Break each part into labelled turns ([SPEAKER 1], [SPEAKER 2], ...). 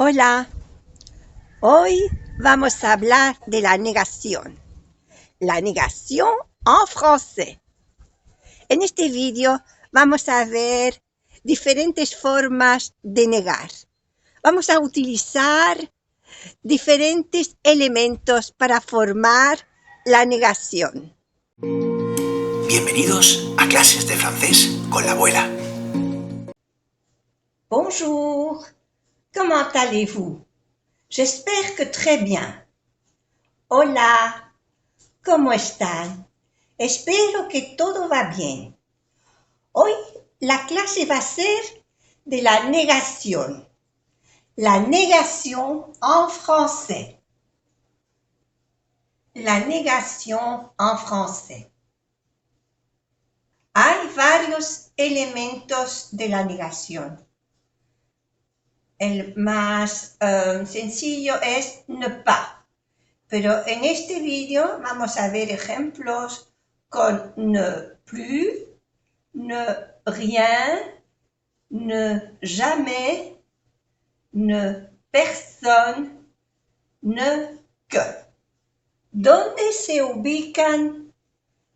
[SPEAKER 1] Hola, hoy vamos a hablar de la negación en français. En este vídeo vamos a ver diferentes formas de negar. Vamos a utilizar diferentes elementos para formar la negación.
[SPEAKER 2] Bienvenidos a clases de francés con la abuela.
[SPEAKER 1] Bonjour, comment allez-vous? J'espère que très bien. Hola, ¿cómo están? Espero que todo va bien. Hoy la clase va a ser de la negación. La negación en français. La negación en français. Hay varios elementos de la negación. El más sencillo es ne pas. Pero en este vídeo vamos a ver ejemplos con ne plus, ne rien, ne jamais, ne personne, ne que. ¿Dónde se ubican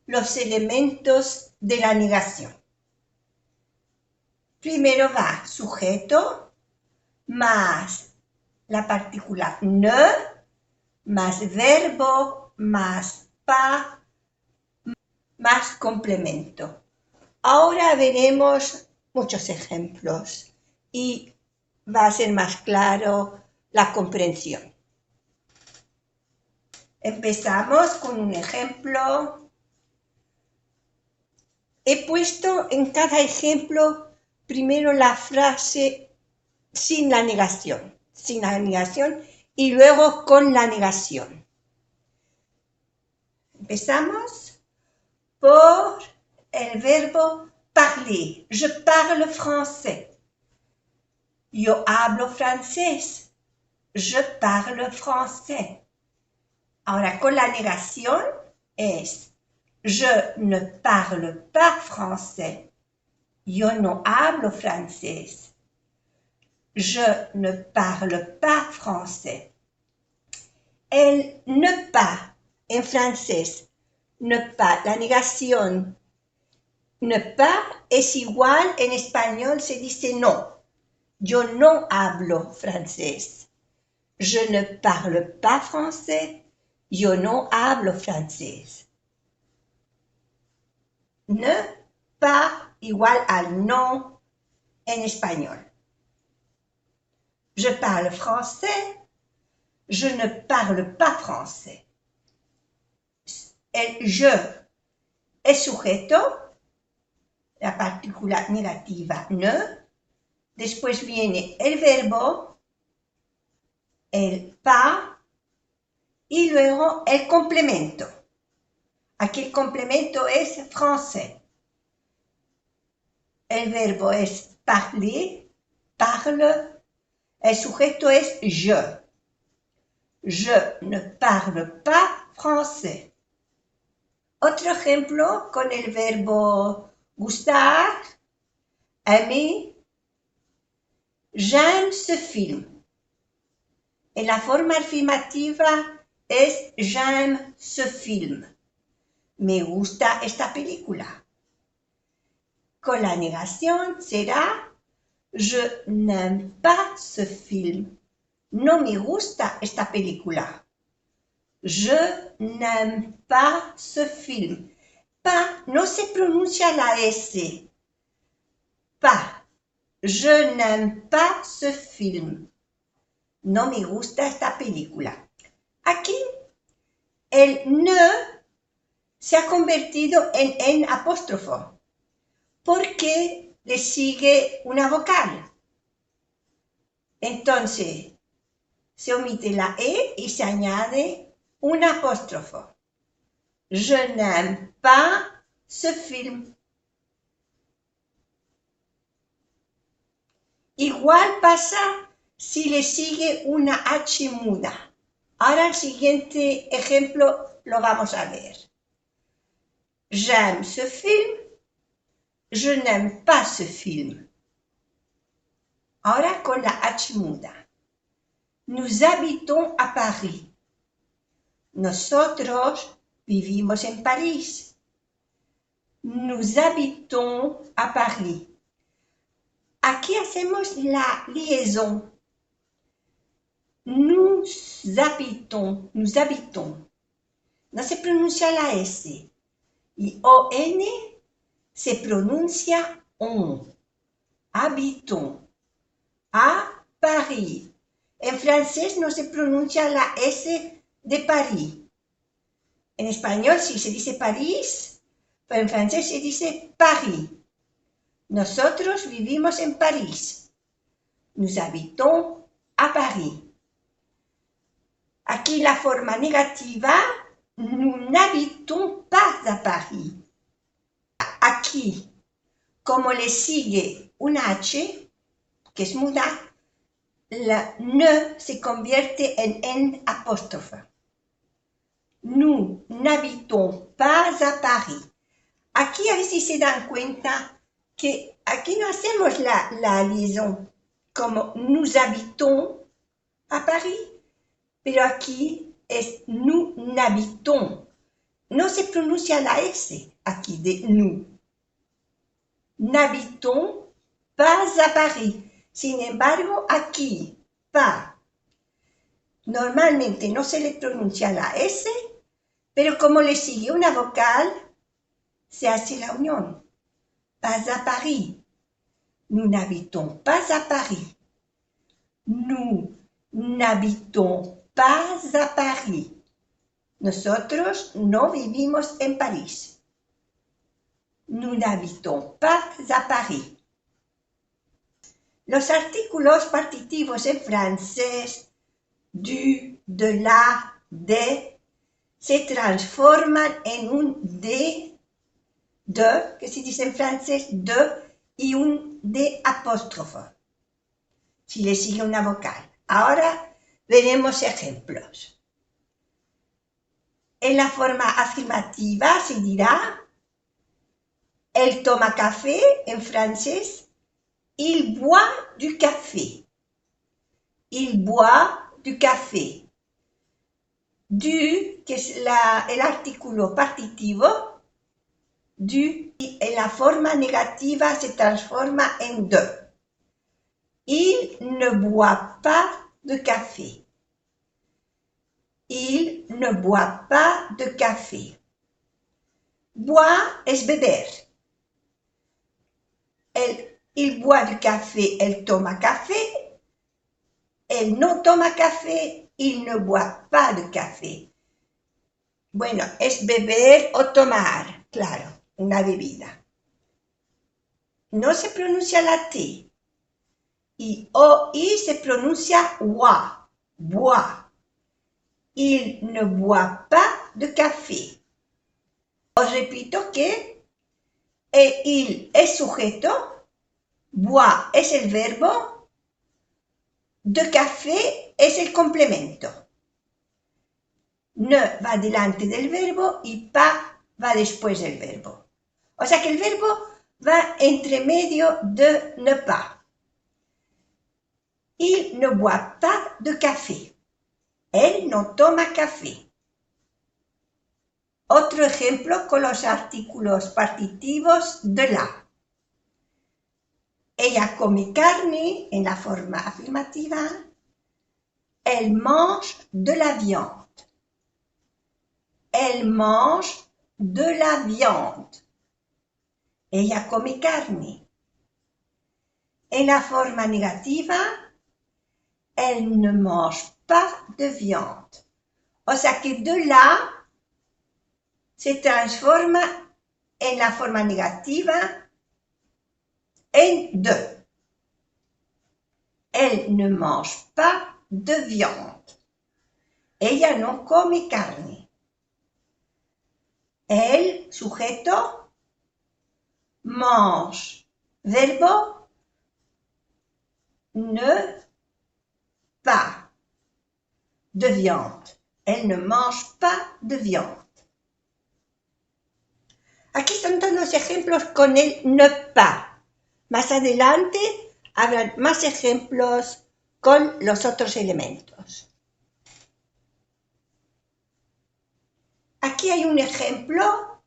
[SPEAKER 1] los elementos de la negación? Primero va sujeto más la partícula ne, más verbo, más pas, más complemento. Ahora veremos muchos ejemplos y va a ser más claro la comprensión. Empezamos con un ejemplo. He puesto en cada ejemplo primero la frase sin la negación y luego con la negación. Empezamos por el verbo parler. Je parle français. Yo hablo francés. Je parle français. Ahora con la negación es je ne parle pas français. Yo no hablo francés. Je ne parle pas français. El ne pas en francés, ne pas, la negación ne pas es igual en español, se dice no. Yo no hablo francés. Je ne parle pas français. Yo no hablo francés. Ne pas igual al no en español. Je parle français. Je ne parle pas français. El je es sujeto, la partícula negativa ne. Después viene el verbo, el pas, y luego el complemento. Aquí el complemento es français. El verbo es parler, parle. El sujeto es je. Je ne parle pas français. Otro ejemplo con el verbo gustar, aimer. J'aime ce film. En la forma afirmativa es j'aime ce film. Me gusta esta película. Con la negación será je n'aime pas ce film. No me gusta esta película. Je n'aime pas ce film. Pas, no se pronuncia la S. Pas. Je n'aime pas ce film. No me gusta esta película. Aquí el ne se ha convertido en apóstrofo porque le sigue una vocal. Entonces, se omite la E y se añade un apóstrofo. Je n'aime pas ce film. Igual pasa si le sigue una H muda. Ahora el siguiente ejemplo lo vamos a ver. J'aime ce film. Je n'aime pas ce film. Ahora con la H muda. Nous habitons à Paris. Nosotros vivimos en París. Nous habitons à Paris. Aquí hacemos la liaison. Nous habitons. No se pronuncia la S. Y ON se pronuncia on. Habitons. À Paris. En francés no se pronuncia la S de París. En español sí se dice París, pero en francés se dice Paris. Nosotros vivimos en París. Nous habitons à Paris. Aquí la forma negativa, nous n'habitons pas à Paris. Aquí, como le sigue una H, que es muda, la ne se convierte en N apóstrofe. Nous n'habitons pas à Paris. Aquí a ver si se dan cuenta que aquí no hacemos la liaison como nous habitons à Paris, pero aquí es nous n'habitons. No se pronuncia la S aquí de nous. N'habitons pas à Paris. Sin embargo, aquí, pas. Normalmente no se le pronuncia la S, pero como le sigue una vocal, se hace la unión. Pas à Paris. Nous n'habitons pas à Paris. Nous n'habitons pas à Paris. Nosotros no vivimos en París. Nous n'habitons pas à Paris. Los artículos partitivos en francés, du, de la, de, se transforman en un de, que se dice en francés de, y un D apóstrofo, si le sigue una vocal. Ahora veremos ejemplos. En la forma afirmativa se dirá, elle toma café, en francés, il boit du café. Il boit du café. Du, que es el artículo partitivo, du, en la forma negativa se transforma en de. Il ne boit pas de café. Il ne boit pas de café. Boire es beber. Il boit du café, elle toma café. Elle no toma café, il ne boit pas de café. Bueno, es beber o tomar, claro, una bebida. No se pronuncia la T. Y OI se pronuncia wa, boit. Il ne boit pas de café. Os repito que il es sujeto, boit es el verbo, de café es el complemento. Ne va delante del verbo y pas va después del verbo. O sea que el verbo va entre medio de ne pas. Il ne boit pas de café. Él no toma café. Otro ejemplo con los artículos partitivos de la. Ella come carne en la forma afirmativa. Elle mange de la viande. Elle mange de la viande. Ella come carne. En la forma negativa, elle ne mange pas de viande. O sea que de la se transforma en la forma negativa en de. Elle ne mange pas de viande. Ella no come carne. Elle, sujeto, mange, verbo, ne pas de viande. Elle ne mange pas de viande. Aquí están todos los ejemplos con el ne pas. Más adelante habrá más ejemplos con los otros elementos. Aquí hay un ejemplo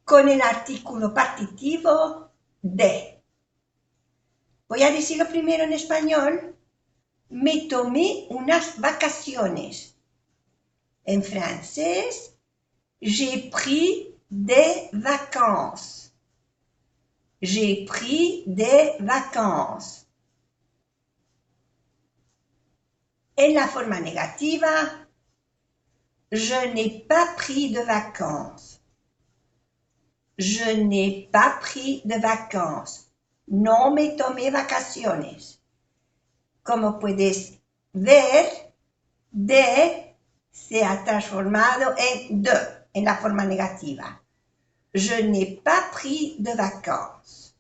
[SPEAKER 1] con el artículo partitivo de. Voy a decirlo primero en español. Me tomé unas vacaciones. En francés, j'ai pris des vacances. J'ai pris des vacances. En la forma negativa, je n'ai pas pris de vacances. Je n'ai pas pris de vacances. No me tomé vacaciones. Como puedes ver, de se ha transformado en de, en la forma negativa. Je n'ai pas pris de vacances.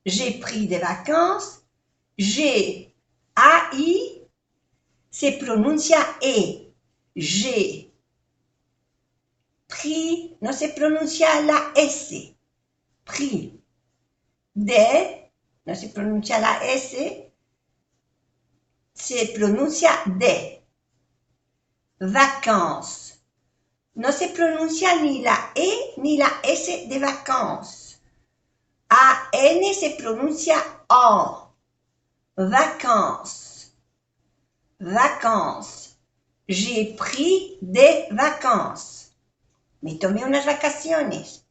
[SPEAKER 1] J'ai pris des vacances. J'ai, A-I, se pronuncia E. J'ai pris, no se pronuncia la S. Pris. De, no se pronuncia la S, se pronuncia de. Vacances. No se pronuncia ni la E ni la S de vacances. A-N se pronuncia en. Vacances. Vacances. J'ai pris des vacances. Me tomé unas vacaciones.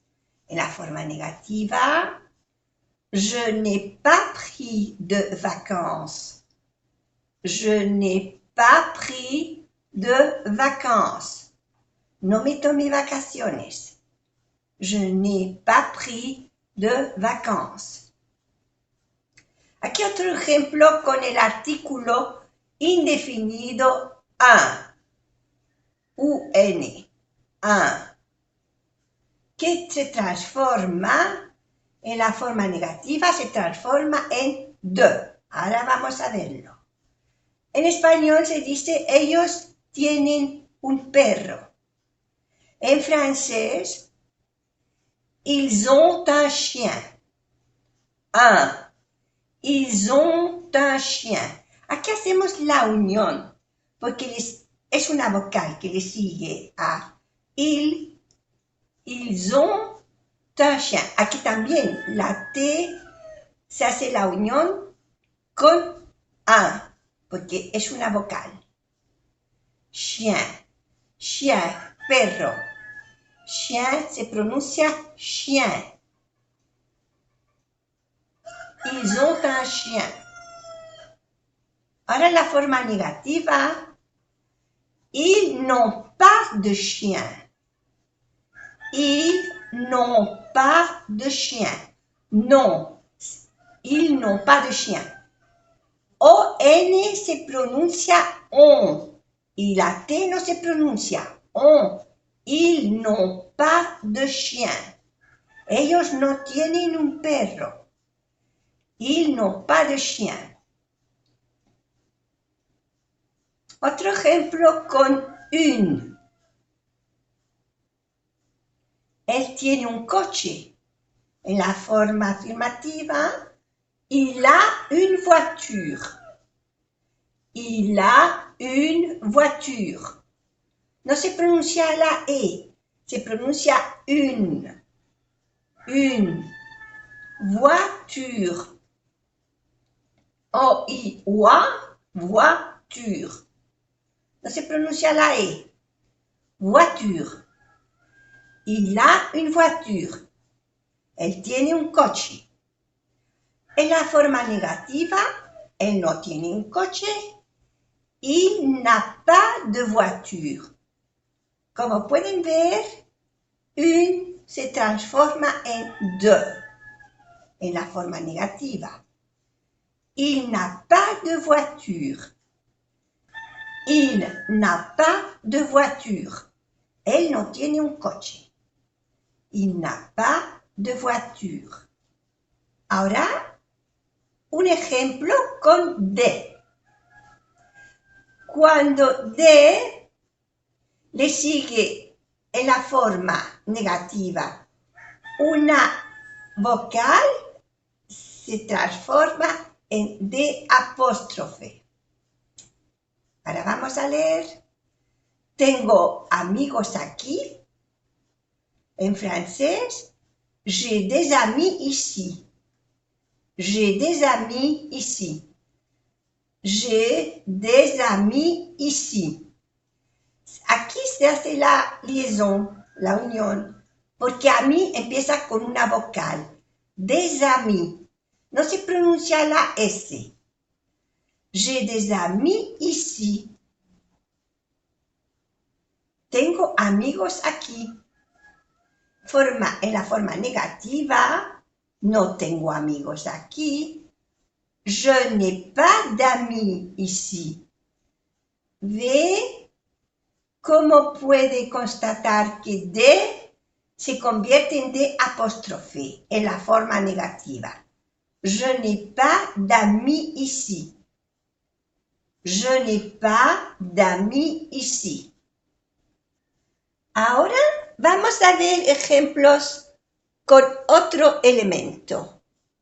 [SPEAKER 1] En la forma negativa, je n'ai pas pris de vacances. Je n'ai pas pris de vacances. No me tomé vacaciones. Je n'ai pas pris de vacances. Aquí otro ejemplo con el artículo indefinido un. UN. Un. Que se transforma en la forma negativa, se transforma en de. Ahora vamos a verlo. En español se dice, ellos tienen un perro. En francés, ils ont un chien. Un. Ils ont un chien. Aquí hacemos la unión, porque es una vocal que le sigue a ils ont un chien. Aquí también la T se hace la unión con un, porque es una vocal. Chien, chien, perro. Chien se pronuncia chien. Ils ont un chien. Ahora la forma negativa, ils n'ont pas de chien. Ils n'ont pas de chien. Non, ils n'ont pas de chien. O-N se pronuncia on. Y la T no se pronuncia on. Ils n'ont pas de chien. Ellos no tienen un perro. Ils n'ont pas de chien. Otro ejemplo con une. Él tiene un coche. En la forma afirmativa, il a une voiture. Il a une voiture. No se pronuncia la E, se pronuncia une. Une voiture. O-I-O-A, voiture. No se pronuncia la E. Voiture. Il a une voiture. Él tiene un coche. En la forma negativa, él no tiene un coche. Il n'a pas de voiture. Como pueden ver, une se transforma en de, en la forma negativa. Il n'a pas de voiture. Il n'a pas de voiture. Él no tiene un coche. Il n'a pas de voiture. Ahora, un ejemplo con de. Cuando de le sigue en la forma negativa una vocal, se transforma en D apóstrofe. Ahora vamos a leer. Tengo amigos aquí. En francés, j'ai des amis ici. J'ai des amis ici. J'ai des amis ici. Aquí se hace la liaison, la unión, porque ami empieza con una vocal. Des amis. No se pronuncia la S. J'ai des amis ici. Tengo amigos aquí. En la forma negativa, no tengo amigos aquí. Je n'ai pas d'amis ici. ¿Ve cómo puede constatar que D se convierte en D apóstrofe en la forma negativa? Je n'ai pas d'amis ici. Je n'ai pas d'amis ici. Ahora vamos a ver ejemplos con otro elemento.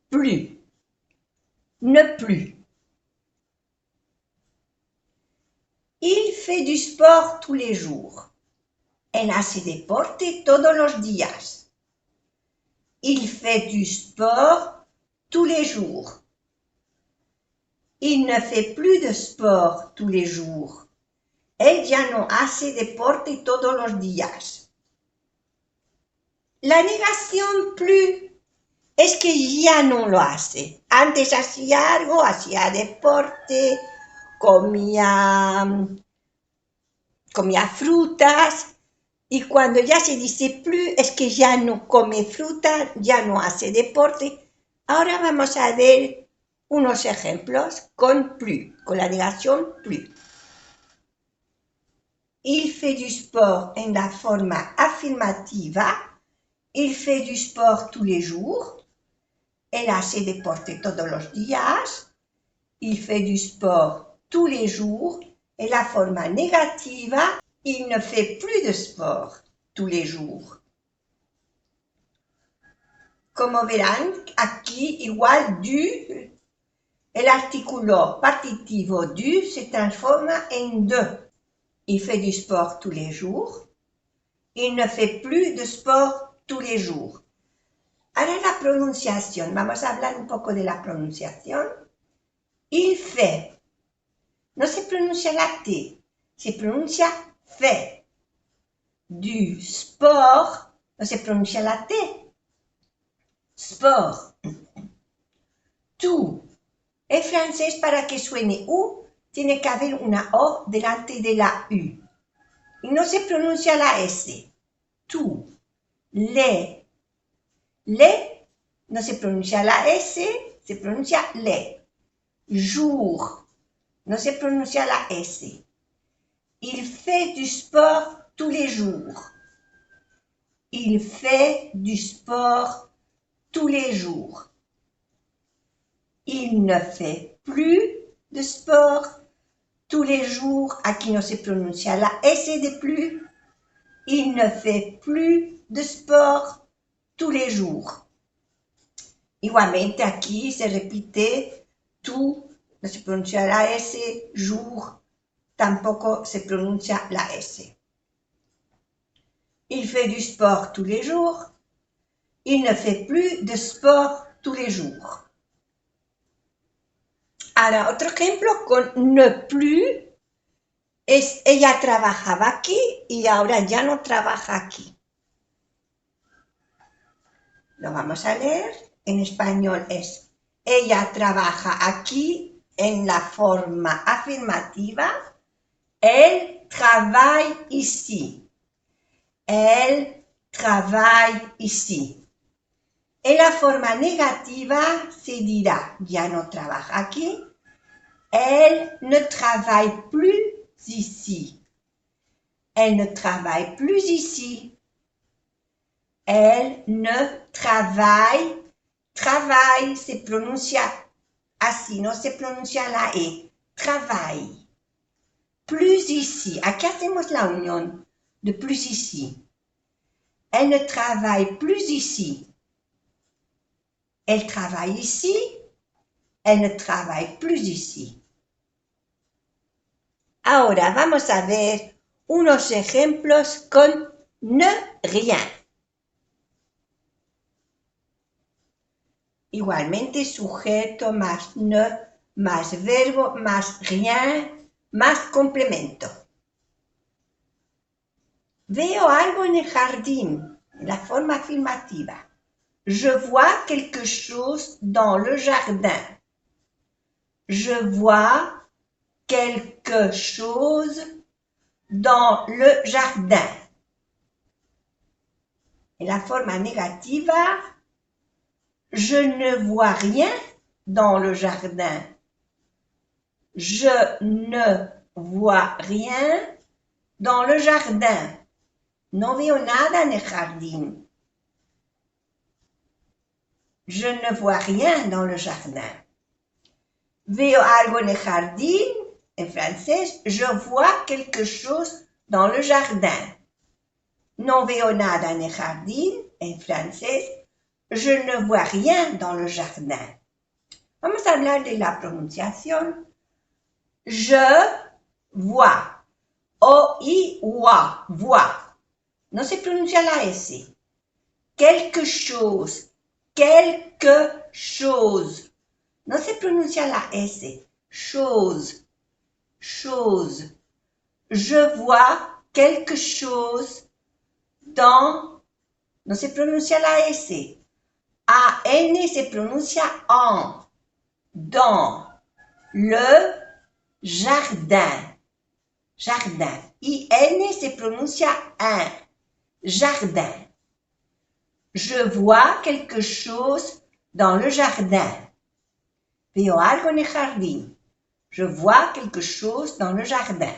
[SPEAKER 1] Plus. Ne plus. Il fait du sport tous les jours. Él hace deporte todos los días. Il fait du sport tous les jours. Il ne fait plus de sport tous les jours. Él ya no hace deporte todos los días. La negación plus es que ya no lo hace. Antes hacía algo, hacía deporte, comía frutas, y cuando ya se dice plus es que ya no come fruta, ya no hace deporte. Ahora vamos a ver unos ejemplos con plus, con la negación plus. Il fait du sport en la forma afirmativa. Il fait du sport tous les jours. Él hace deporte todos los días. Il fait du sport tous les jours. En la forma negativa, il ne fait plus de sport tous les jours. Como verán, aquí igual du, el artículo partitivo du se transforma en de. Il fait du sport tous les jours. Il ne fait plus de sport tous les jours. Ahora la pronunciación. Vamos a hablar un poco de la pronunciación. Il fait. No se pronuncia la T. Se pronuncia fait. Du sport. No se pronuncia la T. Sport. Tout. En francés, para que suene U, tiene que haber una O delante de la U. Y no se pronuncia la S. Tout. Le. Le. No se pronuncia la S, se pronuncia le. Jour. No se pronuncia la S. Il fait du sport tous les jours. Il fait du sport tous les jours. Il ne fait plus de sport tous les jours. Aquí no se pronuncia la S de plus. Il ne fait plus de sport tous les jours. Igualmente aquí se repite tú, no se pronuncia la S, jour, tampoco se pronuncia la S. Il fait du sport tous les jours. Il ne fait plus de sport tous les jours. Ahora, otro ejemplo con ne plus es ella trabajaba aquí y ahora ya no trabaja aquí. Lo vamos a leer. En español es ella trabaja aquí en la forma afirmativa. Elle travaille ici. Elle travaille ici. En la forma negativa se dirá ya no trabaja aquí. Elle ne travaille plus ici. Elle ne travaille plus ici. Elle ne travaille. Travail se pronuncia así, no se pronuncia la E. Travail. Plus ici. Aquí hacemos la unión de plus ici. Elle ne travaille plus ici. Elle travaille ici. Elle ne travaille plus ici. Ahora vamos a ver unos ejemplos con ne rien. Igualmente sujeto más ne, más verbo, más rien, más complemento. Veo algo en el jardín, la forma afirmativa. Je vois quelque chose dans le jardin. Je vois quelque chose dans le jardin. Et la forma negativa, je ne vois rien dans le jardin. Je ne vois rien dans le jardin. No veo nada en el jardín. Je ne vois rien dans le jardin. Veo algo en el jardín, en francés, je vois quelque chose dans le jardin. No veo nada en el jardín, en francés, je ne vois rien dans le jardin. Vamos a hablar de la pronunciación. Je vois. O-I-wa, vois. No se pronuncia la S. Quelque chose. Quelque chose. No se pronuncia la S. Chose. Chose. Je vois quelque chose dans. No se pronuncia la S. A-N se pronuncia en. Dans. Le jardin. Jardin. I-N se pronuncia un. Jardin. Je vois quelque chose dans le jardin. Veo algo en el jardín. Je vois quelque chose dans le jardin.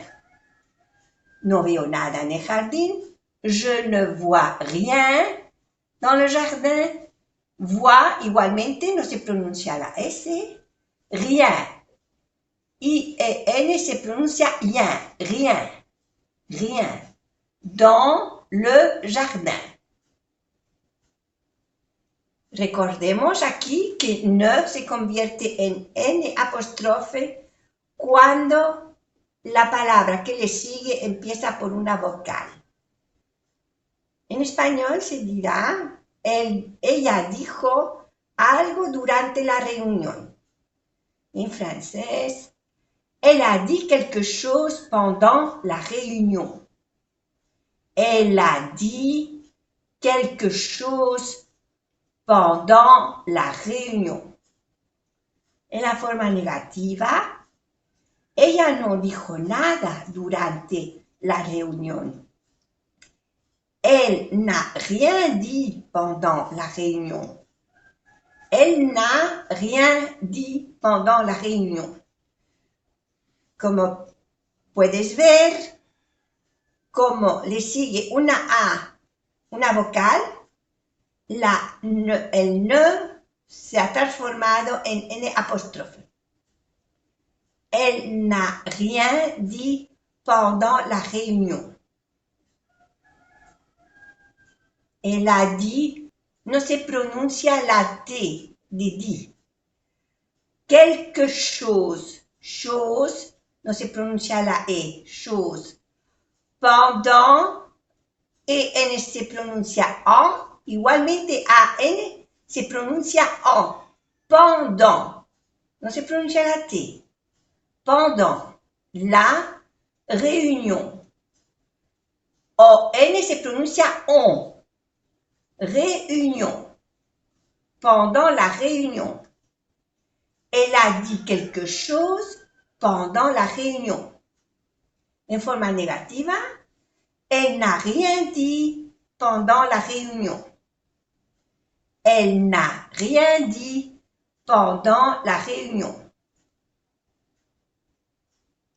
[SPEAKER 1] No veo nada en el jardín. Je ne vois rien dans le jardin. Vois, igualmente, no se pronuncia la S. Rien. I-E-N se pronuncia rien. Rien. Rien. Dans le jardin. Recordemos aquí que ne se convierte en N apóstrofe cuando la palabra que le sigue empieza por una vocal. En español se dirá, ella dijo algo durante la reunión. En francés, elle a dit quelque chose pendant la réunion. Elle a dit quelque chose pendant la réunión. En la forma negativa, ella no dijo nada durante la reunión. Elle n'a rien dit pendant la réunion. Elle n'a rien dit pendant la réunion. Como puedes ver, como le sigue una A, una vocal, el ne se ha transformado en N apóstrofe. Elle n'a rien dit pendant la réunion. Elle a dit, no se pronuncia la T de dit. Quelque chose, chose, no se pronuncia la E, chose. Pendant, EN se pronuncia en, igualmente AN se pronuncia en. Pendant, no se pronuncia la T. Pendant la réunion. ON se pronuncia on. Réunion. Pendant la réunion. Elle a dit quelque chose pendant la réunion. En forma negativa, elle n'a rien dit pendant la réunion. Elle n'a rien dit pendant la réunion.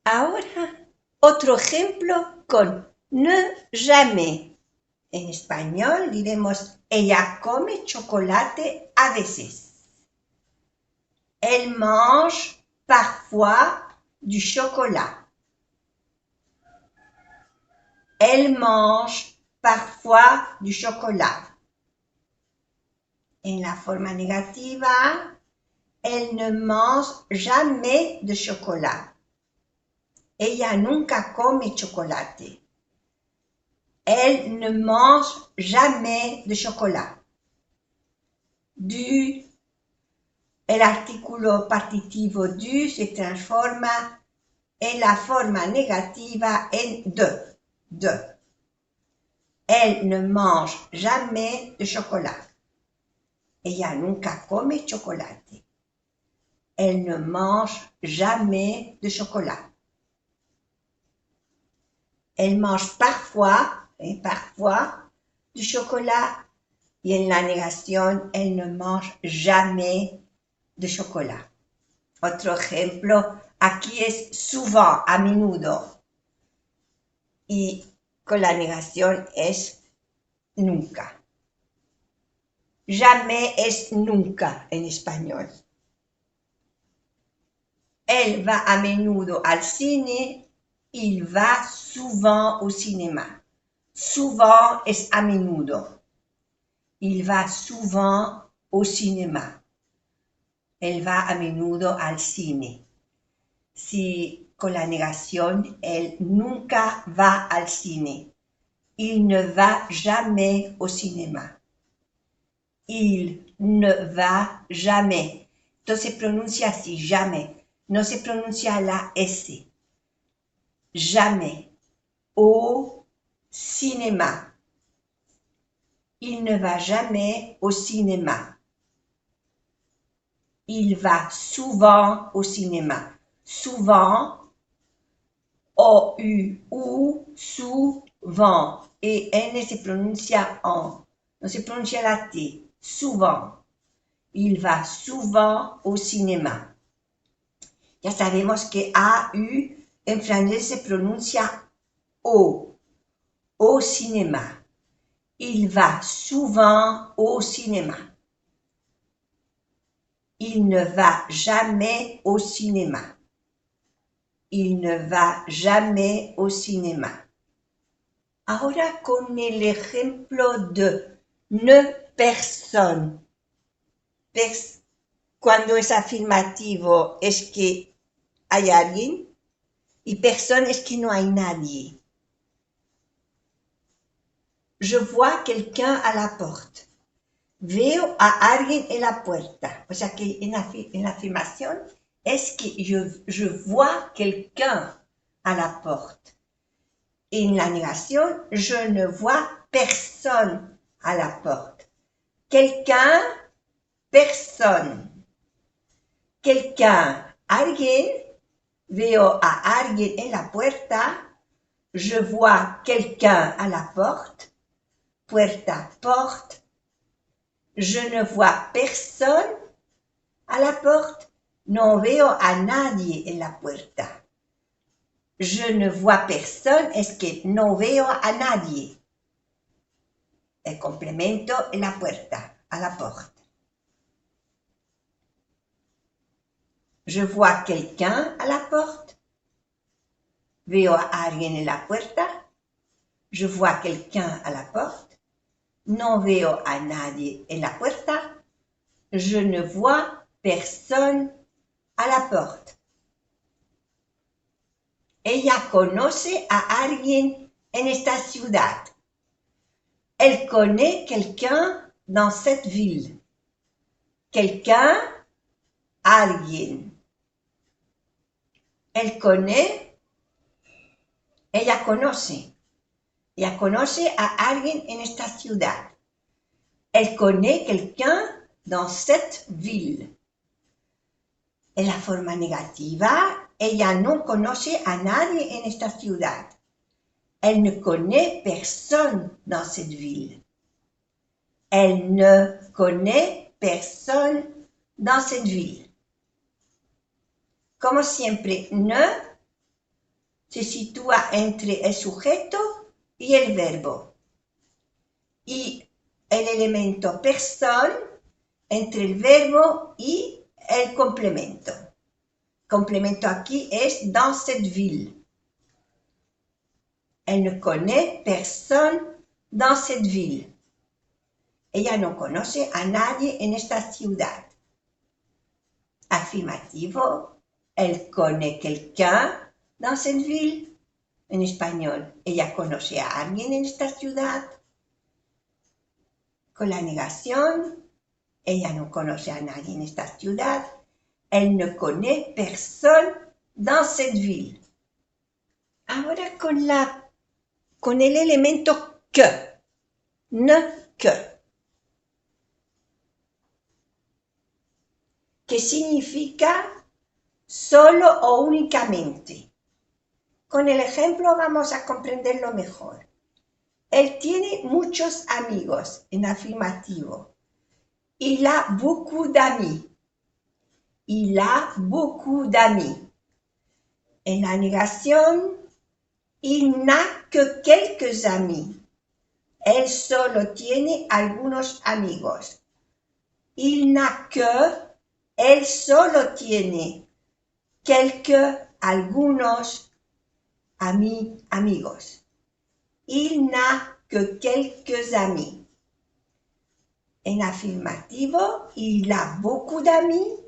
[SPEAKER 1] Ahora, otro ejemplo con ne jamais. En español diremos, ella come chocolate a veces. Elle mange parfois du chocolat. Elle mange parfois du chocolat. En la forma negativa, Elle ne mange jamais de chocolat. Ella nunca come chocolate. Elle ne mange jamais de chocolat. Du, el artículo partitivo du se transforma en la forma negativa en de. Elle ne mange jamais de chocolat. Ella nunca come chocolate. Elle ne mange jamais de chocolat. Elle mange parfois du chocolat y en la negación, elle ne mange jamais de chocolat. Otro ejemplo, aquí es souvent, a menudo, y con la negación es nunca. Jamais es nunca en español. Elle va a menudo al cine, il va souvent au cinéma. Souvent es a menudo. Il va souvent au cinéma. Elle va a menudo al cine. Si con la negación, él nunca va al cine. Il ne va jamais au cinéma. Il ne va jamais. Entonces se pronuncia así, jamais. No se pronuncia la S. Jamais. Au cinéma. Il ne va jamais au cinéma. Il va souvent au cinéma. Souvent, O-U, souvent. Et N se pronuncia en. No se pronuncia la T. Souvent. Il va souvent au cinéma. Ya sabemos que A-U en francés se pronuncia O. Au cinéma. Il va souvent au cinéma. Il ne va jamais au cinéma. Il ne va jamais au cinéma. Ahora con el ejemplo de ne personne. Cuando es afirmativo es que hay alguien y personne es que no hay nadie. Je vois quelqu'un à la porte. Veo a alguien en la puerta. O sea que en la afirmación es que je vois quelqu'un à la porte. En la negación, je ne vois personne à la porte. Quelqu'un, personne. Quelqu'un, alguien. Veo a alguien en la puerta. Je vois quelqu'un à la porte. Puerta, porte. Je ne vois personne a la porte. No veo a nadie en la puerta. Je ne vois personne es que no veo a nadie. El complemento en la puerta, a la porte. Je vois quelqu'un à la porte. Veo a alguien en la puerta. Je vois quelqu'un à la porte. No veo a nadie en la puerta. Je ne vois personne a la porte. Ella conoce a alguien en esta ciudad. Elle connaît quelqu'un dans cette ville. Quelqu'un, alguien. Elle connaît, ella conoce. Ella conoce a alguien en esta ciudad. Elle connaît quelqu'un dans cette ville. En la forma negativa, ella no conoce a nadie en esta ciudad. Elle ne connaît personne dans cette ville. Elle ne connaît personne dans cette ville. Como siempre, ne se sitúa entre el sujeto y el verbo. Y el elemento personne entre el verbo y el complemento. Complemento aquí es dans cette ville. Elle ne connaît personne dans cette ville. Ella no conoce a nadie en esta ciudad. Afirmativo, él connaît quelqu'un dans cette ville. En español, ella conoce a alguien en esta ciudad. Con la negación, ella no conoce a nadie en esta ciudad. Elle ne connaît personne dans cette ville. Ahora con el elemento que, ne que significa solo o únicamente. Con el ejemplo vamos a comprenderlo mejor. Él tiene muchos amigos, en afirmativo. Il a beaucoup d'amis. Il a beaucoup d'amis. En la negación, il n'a que quelques amis. Él solo tiene algunos amigos. Il n'a que, él solo tiene algunos amigos. Il n'a que quelques amis. En afirmativo, il a beaucoup d'amis.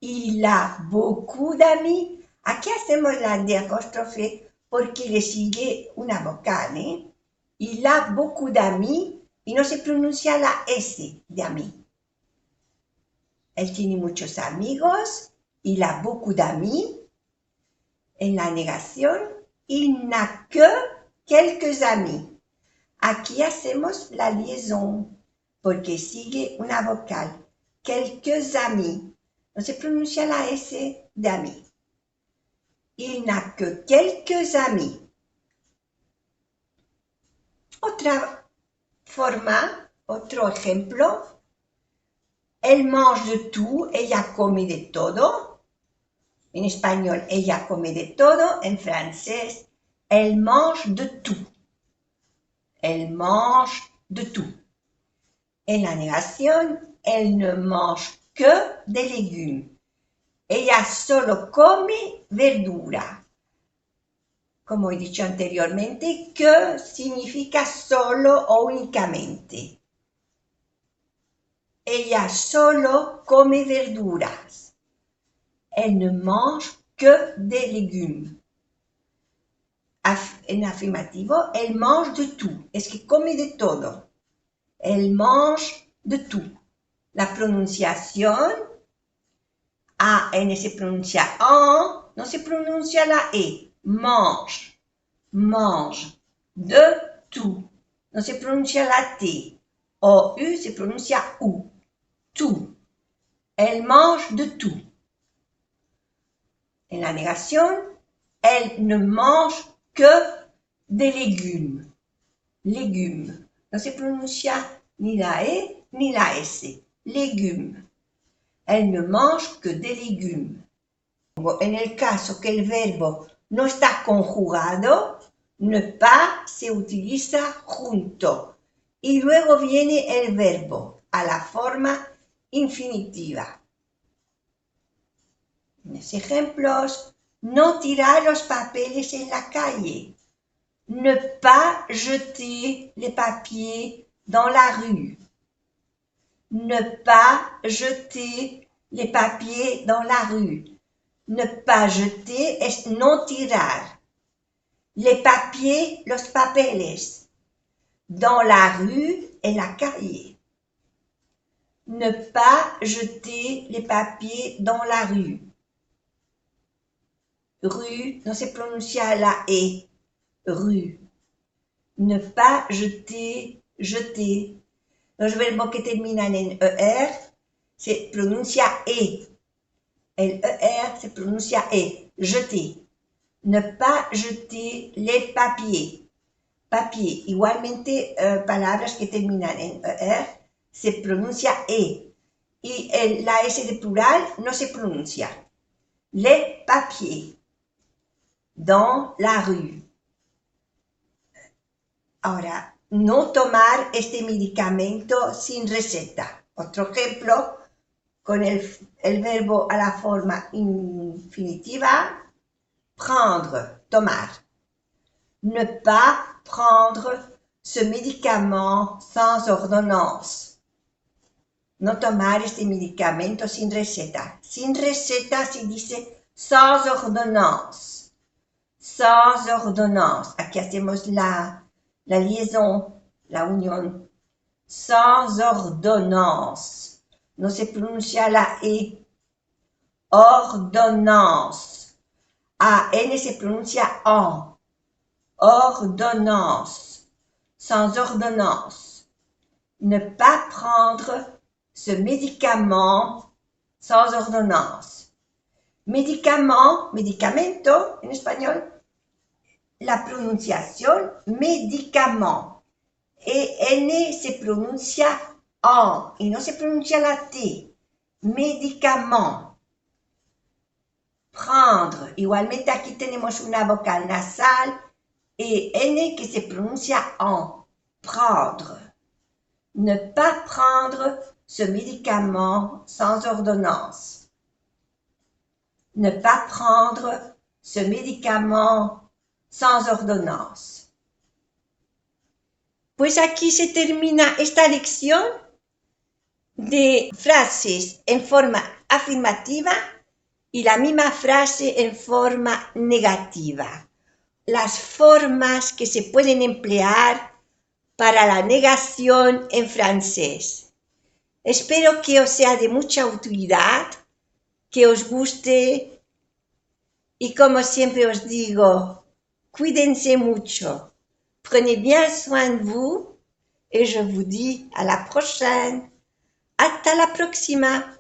[SPEAKER 1] Il a beaucoup d'amis. Aquí hacemos la diacóstrofe porque le sigue una vocal, ¿eh? Il a beaucoup d'amis y no se pronuncia la S de ami. Él tiene muchos amigos. Il a beaucoup d'amis. En la negación, il n'a que quelques amis. Aquí hacemos la liaison porque sigue una vocal. Quelques amis. No se pronuncia la S de ami. Il n'a que quelques amis. Otra forma, otro ejemplo. Elle mange de tout, ella come de todo. En español, ella come de todo. En francés, elle mange de tout. Elle mange de tout. En la negación, elle ne mange que de légumes. Ella solo come verdura. Como he dicho anteriormente, que significa solo o únicamente. Ella solo come verduras. Elle ne mange que des légumes. En afirmativo, elle mange de tout. Es que come de todo. Elle mange de tout. La pronunciación, A-N se pronuncia en, no se pronuncia la E. Mange. Mange. De tout. No se pronuncia la T. O-U se pronuncia U. Tout. Elle mange de tout. En la negación, elle ne mange que des légumes. Légumes. No se pronuncia ni la E ni la S. Légumes. Elle ne mange que des légumes. En el caso que el verbo no está conjugado, ne pas se utiliza junto. Y luego viene el verbo a la forma infinitiva. En los ejemplos, no tirar los papeles en la calle. Ne pas jeter les papiers dans la rue. Ne pas jeter les papiers dans la rue. Ne pas jeter es no tirar. Les papiers, los papeles. Dans la rue, en la calle. Ne pas jeter les papiers dans la rue. Rue, no se pronuncia la E. Rue. Ne pas jeter, jeter. Los verbos que terminan en ER se pronuncia E. El ER se pronuncia E. Jeter. Ne pas jeter les papiers. Papier. Igualmente, palabras que terminan en ER se pronuncia E. Y la S de plural no se pronuncia. Les papiers. Dans la rue. Ahora, no tomar este medicamento sin receta. Otro ejemplo, con el verbo a la forma infinitiva, prendre, tomar. Ne pas prendre ce médicament sans ordonnance. no tomar este medicamento sin receta. Sin receta se dice sans ordonnance. Sans ordonnance. Aquí hacemos la liaison, la unión. Sans ordonnance. No se pronuncia la E. Ordonnance. A-N se pronuncia en. Ordonnance. Sans ordonnance. Ne pas prendre ce médicament sans ordonnance. Médicament, medicamento en español, la pronunciación médicament. N se pronuncia en y no se pronuncia la T. Médicament. Prendre, igualmente aquí tenemos una vocal nasal y N que se pronuncia en. Prendre. Ne pas prendre ce médicament sans ordonnance. Ne pas prendre ce médicament sans ordonnance. Pues aquí se termina esta lección de frases en forma afirmativa y la misma frase en forma negativa. Las formas que se pueden emplear para la negación en francés. Espero que os sea de mucha utilidad, que os guste y como siempre os digo, cuídense mucho, prenez bien soin de vous et je vous dis à la prochaine. Hasta la próxima.